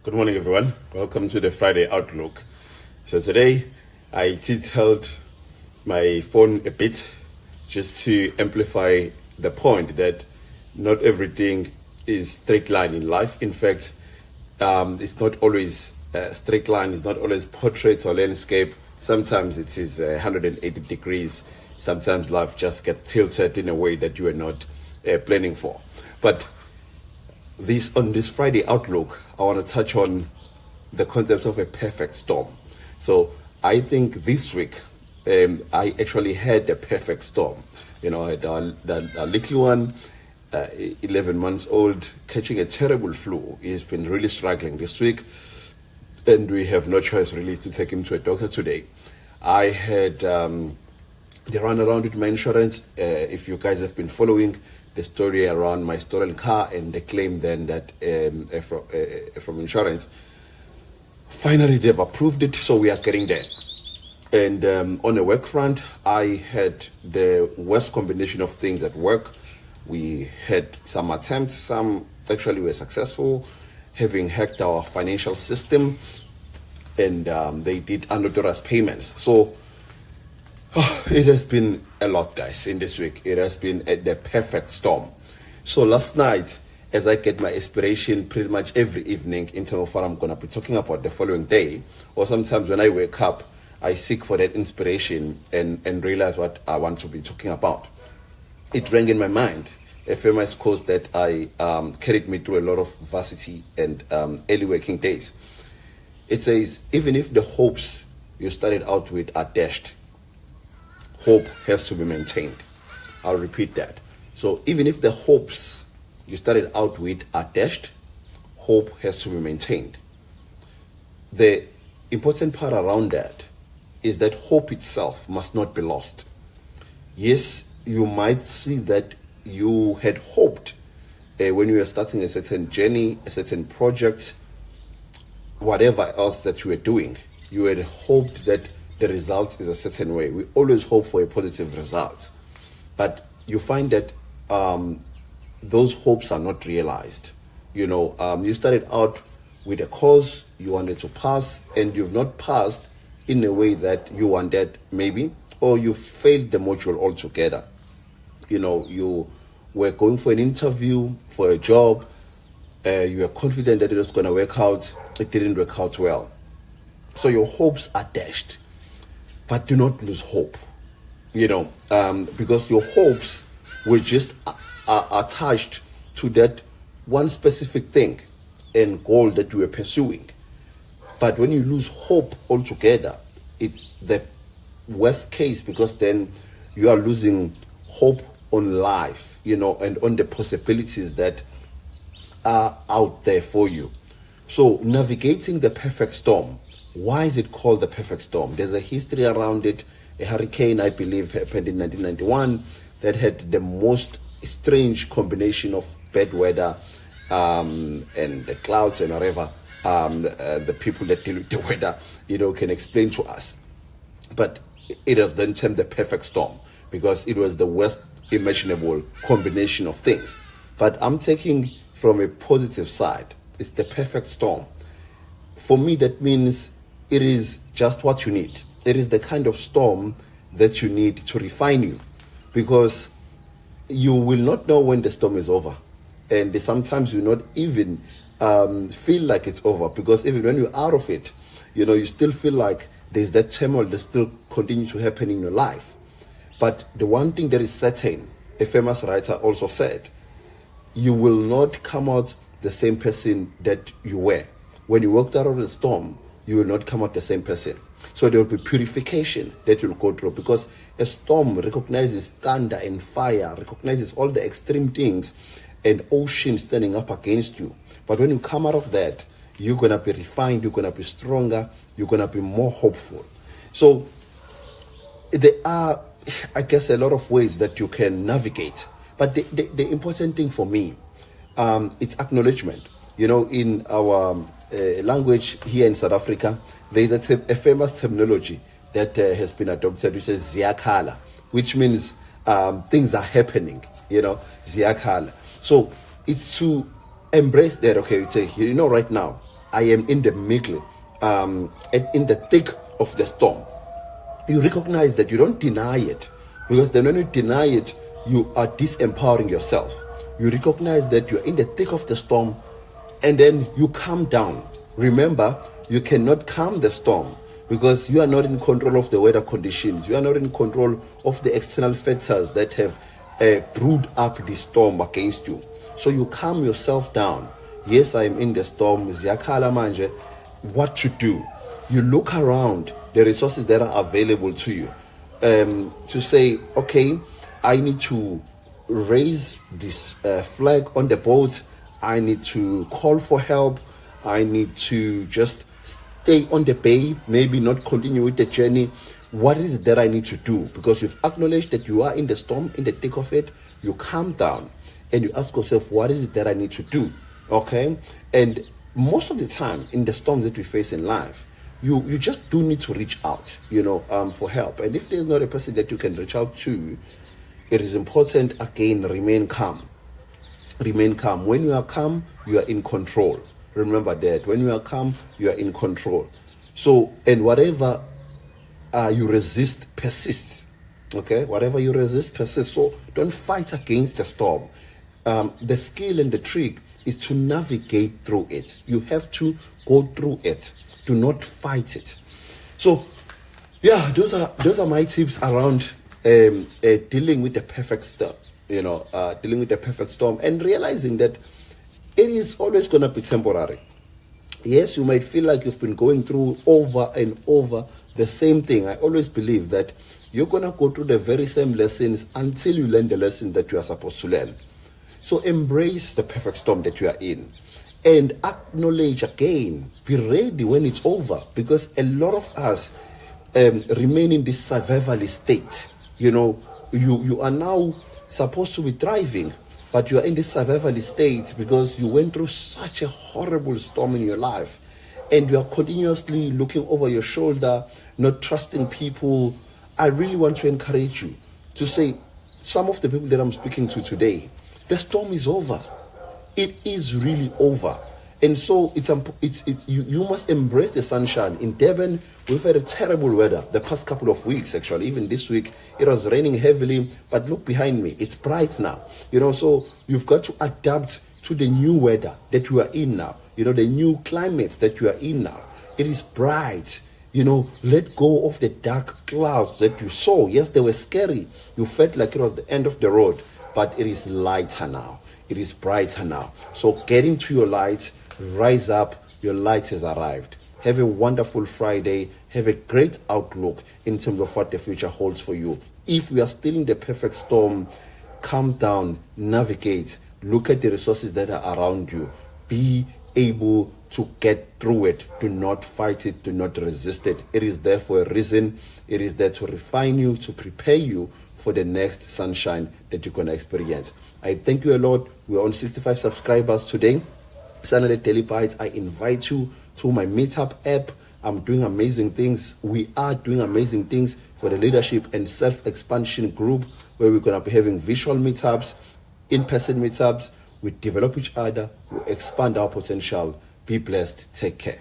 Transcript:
Good morning, everyone. Welcome to the Friday Outlook. So today, I titled my phone a bit just to amplify the point that not everything is straight line in life. In fact, it's not always a straight line. It's not always portrait or landscape. Sometimes it is 180 degrees. Sometimes life just gets tilted in a way that you are not planning for. But on this Friday Outlook, I want to touch on the concepts of a perfect storm. So I think this week I actually had a perfect storm. I had a little one, 11 months old, catching a terrible flu. He's been really struggling this week, and we have no choice really to take him to a doctor today. I had the run around with my insurance. If you guys have been following the story around my stolen car and the claim then that from insurance, finally they've approved it, so we are getting there. And on the work front, I had the worst combination of things at work. We had some attempts, some actually were successful, having hacked our financial system, and they did unauthorized payments. So it has been a lot, guys, in this week. It has been the perfect storm. So last night, as I get my inspiration pretty much every evening in terms of what I'm going to be talking about the following day, or sometimes when I wake up, I seek for that inspiration and realize what I want to be talking about. It rang in my mind a famous quote that I carried me through a lot of varsity and early working days. It says, even if the hopes you started out with are dashed, hope has to be maintained. I'll repeat that. So even if the hopes you started out with are dashed, hope has to be maintained. The important part around that is that hope itself must not be lost. Yes, you might see that you had hoped when you were starting a certain journey, a certain project, whatever else that you were doing, you had hoped that the result is a certain way. We always hope for a positive result, but you find that those hopes are not realized. You started out with a course you wanted to pass, and you've not passed in a way that you wanted, maybe, or you failed the module altogether. You were going for an interview for a job, you were confident that it was going to work out, it didn't work out well. So your hopes are dashed. But do not lose hope, because your hopes were just attached to that one specific thing and goal that you were pursuing. But when you lose hope altogether, it's the worst case, because then you are losing hope on life, and on the possibilities that are out there for you. So navigating the perfect storm. Why is it called the perfect storm? There's a history around it. A hurricane, I believe, happened in 1991 that had the most strange combination of bad weather and the clouds and whatever the people that deal with the weather, can explain to us. But it was then termed the perfect storm because it was the worst imaginable combination of things. But I'm taking from a positive side. It's the perfect storm. For me, that means it is just what you need. It is the kind of storm that you need to refine you, because you will not know when the storm is over. And sometimes you not even feel like it's over, because even when you're out of it, you still feel like there's that turmoil that still continues to happen in your life. But the one thing that is certain, a famous writer also said, you will not come out the same person that you were. When you walked out of the storm, you will not come out the same person. So there will be purification that you'll go through, because a storm recognizes thunder and fire, recognizes all the extreme things, and ocean standing up against you. But when you come out of that, you're going to be refined, you're going to be stronger, you're going to be more hopeful. So there are, I guess, a lot of ways that you can navigate. But the important thing for me, it's acknowledgement. In our language here in South Africa, there is a famous terminology that has been adopted, which is ziyakhala, which means things are happening, ziyakhala. So it's to embrace that, okay, you say, right now, I am in the middle, in the thick of the storm. You recognize that you don't deny it, because then when you deny it, you are disempowering yourself. You recognize that you're in the thick of the storm, and then you calm down. Remember, you cannot calm the storm because you are not in control of the weather conditions. You are not in control of the external factors that have brewed up the storm against you. So you calm yourself down. Yes, I am in the storm. Ziyakhala manje. What to do? You look around the resources that are available to you, to say, okay, I need to raise this flag on the boat. I need to call for help. I need to just stay on the bay, maybe not continue with the journey. What is it that I need to do? Because you've acknowledged that you are in the storm, in the thick of it. You calm down and you ask yourself, what is it that I need to do? Okay? And most of the time in the storms that we face in life, you just do need to reach out, for help. And if there's not a person that you can reach out to, it is important, again, remain calm. Remain calm. When you are calm, you are in control. Remember that. When you are calm, you are in control. So, and whatever you resist persists. Okay? Whatever you resist persists. So, don't fight against the storm. The skill and the trick is to navigate through it. You have to go through it. Do not fight it. So, yeah, those are my tips around dealing with the perfect storm. Dealing with the perfect storm and realizing that it is always going to be temporary. Yes, you might feel like you've been going through over and over the same thing. I always believe that you're going to go through the very same lessons until you learn the lesson that you are supposed to learn. So embrace the perfect storm that you are in and acknowledge again, be ready when it's over, because a lot of us remain in this survivalist state. You are now supposed to be thriving, but you are in this survivalist state because you went through such a horrible storm in your life, and you are continuously looking over your shoulder, not trusting people. I really want to encourage you to say, some of the people that I'm speaking to today, the storm is over. It is really over. And so you must embrace the sunshine. In Durban, we've had a terrible weather the past couple of weeks, actually. Even this week, it was raining heavily. But look behind me, it's bright now. So you've got to adapt to the new weather that you are in now. The new climate that you are in now. It is bright. Let go of the dark clouds that you saw. Yes, they were scary. You felt like it was the end of the road. But it is lighter now. It is brighter now. So get into your light. Rise up, your light has arrived. Have a wonderful Friday. Have a great outlook in terms of what the future holds for you. If we are still in the perfect storm, calm down, navigate, look at the resources that are around you. Be able to get through it. Do not fight it. Do not resist it. It is there for a reason. It is there to refine you, to prepare you for the next sunshine that you're going to experience. I thank you a lot. We're on 65 subscribers today. Sanale Daily Bites, I invite you to my Meetup app. I'm doing amazing things. We are doing amazing things for the leadership and self-expansion group, where we're going to be having visual meetups, in-person meetups. We develop each other. We expand our potential. Be blessed. Take care.